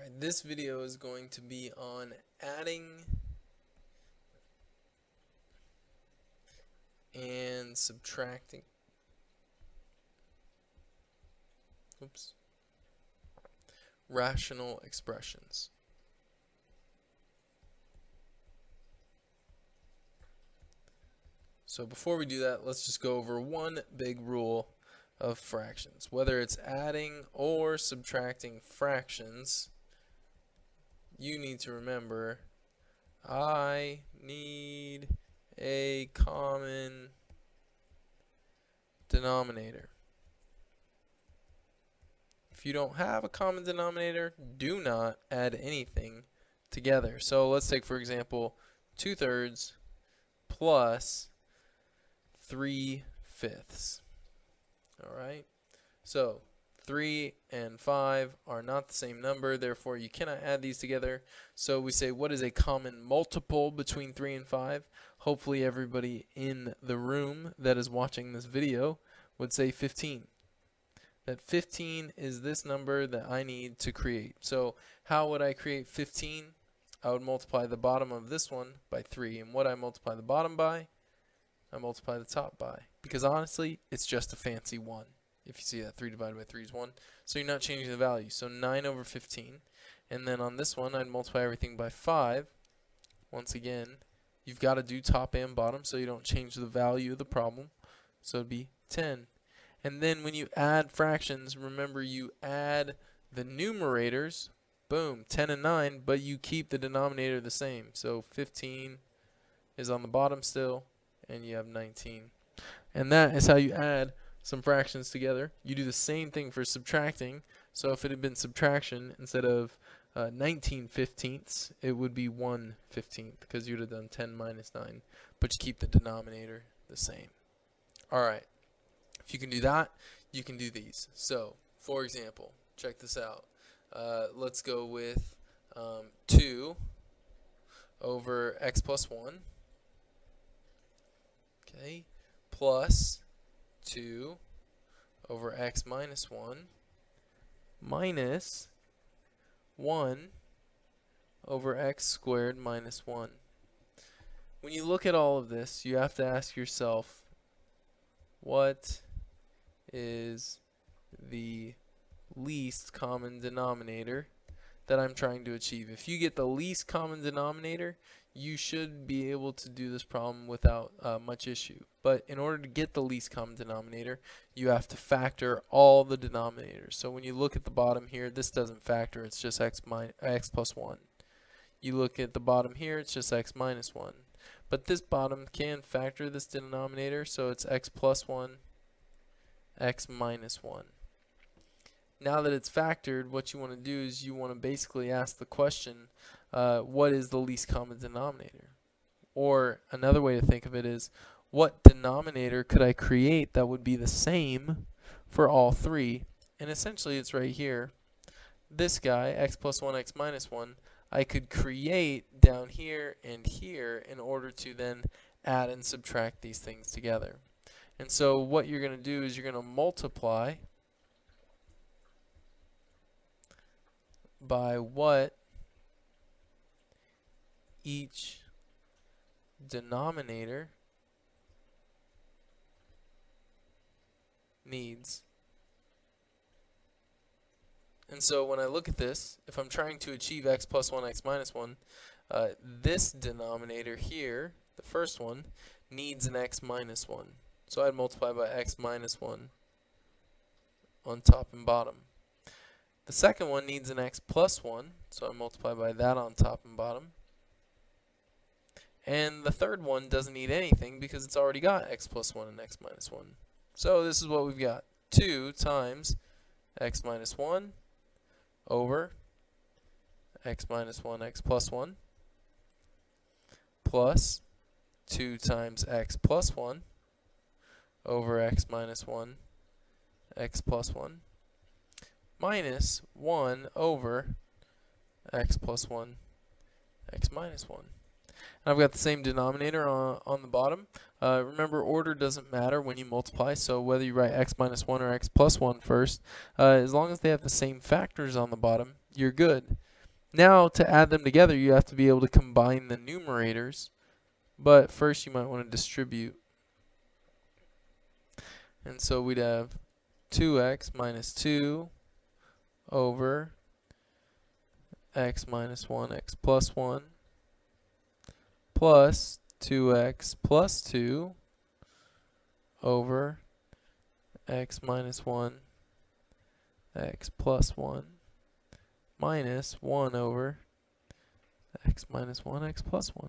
Alright, this video is going to be on adding and subtracting rational expressions. So before we do that, let's just go over one big rule of fractions. Whether it's adding or subtracting fractions, you need to remember I need a common denominator. If you don't have a common denominator, do not add anything together. So let's take, for example, 2/3 plus 3/5. Alright, so 3 and 5 are not the same number, therefore you cannot add these together. So we say, what is a common multiple between 3 and 5? Hopefully everybody in the room that is watching this video would say 15. That 15 is this number that I need to create. So how would I create 15? I would multiply the bottom of this one by 3. And what I multiply the bottom by, I multiply the top by. Because honestly, it's just a fancy 1. If you see that 3 divided by 3 is 1. So you're not changing the value. So 9 over 15. And then on this one, I'd multiply everything by 5. Once again, you've got to do top and bottom so you don't change the value of the problem. So it'd be 10. And then when you add fractions, remember you add the numerators, boom, 10 and 9, but you keep the denominator the same. So 15 is on the bottom still, and you have 19. And that is how you add some fractions together. You do the same thing for subtracting. So if it had been subtraction, instead of 19/15, it would be 1/15, because you would have done 10 minus 9, but you keep the denominator the same. Alright. If you can do that, you can do these. So, for example, check this out. Let's go with 2 over x plus 1, okay, plus 2 over x minus 1 minus 1 over x squared minus 1. When you look at all of this, you have to ask yourself, what is the least common denominator that I'm trying to achieve? If you get the least common denominator, you should be able to do this problem without much issue. But in order to get the least common denominator, you have to factor all the denominators. So when you look at the bottom here, this doesn't factor, it's just x plus 1. You look at the bottom here, it's just x minus 1. But this bottom can factor this denominator, so it's x plus 1, x minus 1. Now that it's factored, what you want to do is you want to basically ask the question, what is the least common denominator? Or another way to think of it is, what denominator could I create that would be the same for all three? And essentially it's right here. This guy, x plus 1, x minus 1, I could create down here and here in order to then add and subtract these things together. And so what you're going to do is you're going to multiply by what each denominator needs. And so when I look at this, if I'm trying to achieve x plus 1, x minus 1, this denominator here, the first one, needs an x minus 1. So I'd multiply by x minus 1 on top and bottom. The second one needs an x plus 1, so I multiply by that on top and bottom. And the third one doesn't need anything because it's already got x plus 1 and x minus 1. So this is what we've got. 2 times x minus 1 over x minus 1, x plus 1, plus 2 times x plus 1 over x minus 1, x plus 1, minus 1 over x plus 1, x minus 1. And I've got the same denominator on the bottom. Remember, order doesn't matter when you multiply, so whether you write x minus 1 or x plus 1 first, as long as they have the same factors on the bottom, you're good. Now to add them together, you have to be able to combine the numerators, but first you might want to distribute. And so we'd have 2x minus 2 over x minus 1, x plus 1, plus 2x plus 2 over x minus 1, x plus 1, minus 1 over x minus 1, x plus 1.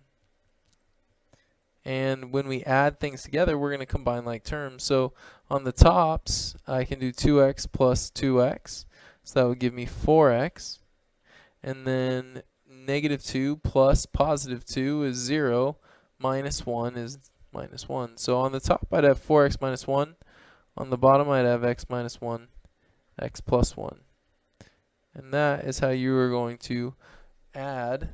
And when we add things together, we're going to combine like terms. So on the tops, I can do 2x plus 2x. So that would give me 4x. And then negative 2 plus positive 2 is 0. Minus 1 is minus 1. So on the top, I'd have 4x minus 1. On the bottom, I'd have x minus 1, x plus 1. And that is how you are going to add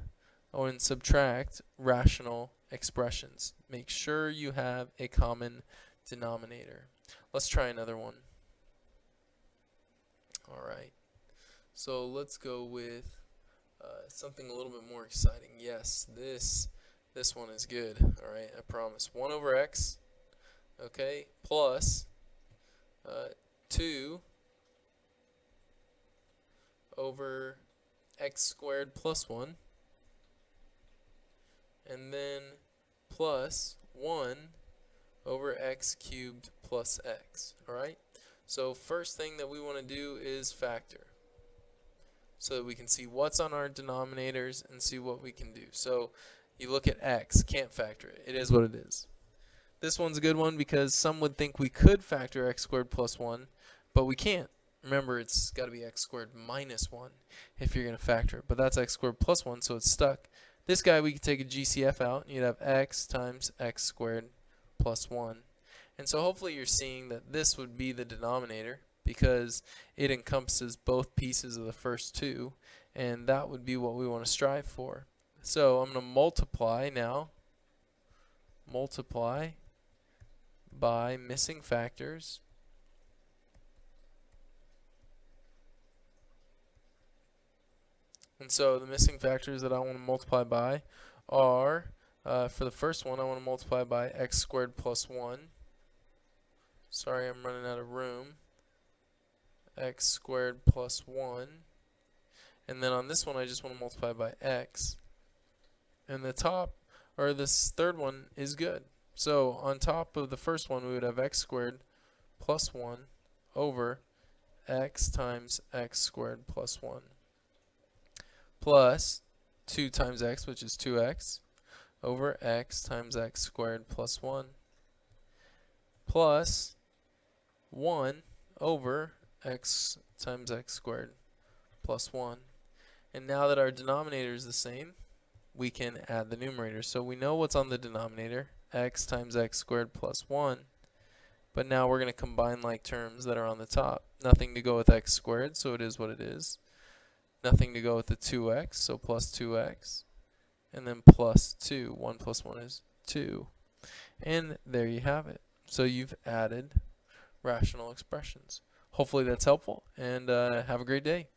or subtract rational expressions. Make sure you have a common denominator. Let's try another one. Alright, so let's go with something a little bit more exciting. Yes, this one is good. Alright, I promise. 1 over x, okay, plus 2 over x squared plus 1, and then plus 1 over x cubed plus x. Alright, so first thing that we want to do is factor, so that we can see what's on our denominators and see what we can do. So you look at x, can't factor it. It is what it is. This one's a good one because some would think we could factor x squared plus 1, but we can't. Remember, it's got to be x squared minus 1 if you're going to factor it. But that's x squared plus 1, so it's stuck. This guy, we could take a GCF out, and you'd have x times x squared plus 1. And so hopefully you're seeing that this would be the denominator because it encompasses both pieces of the first two, and that would be what we want to strive for. So I'm going to multiply now. Multiply by missing factors. And so the missing factors that I want to multiply by are, for the first one, I want to multiply by x squared plus 1. Sorry, I'm running out of room. X squared plus 1. And then on this one, I just want to multiply by x. And the top, or this third one, is good. So on top of the first one, we would have x squared plus 1 over x times x squared plus 1. Plus 2 times x, which is 2x, over x times x squared plus 1, plus 1 over x times x squared plus 1. And now that our denominator is the same, we can add the numerator. So we know what's on the denominator, x times x squared plus 1. But now we're going to combine like terms that are on the top. Nothing to go with x squared, so it is what it is. Nothing to go with the 2x, so plus 2x. And then plus 2. 1 plus 1 is 2. And there you have it. So you've added rational expressions. Hopefully that's helpful, and have a great day.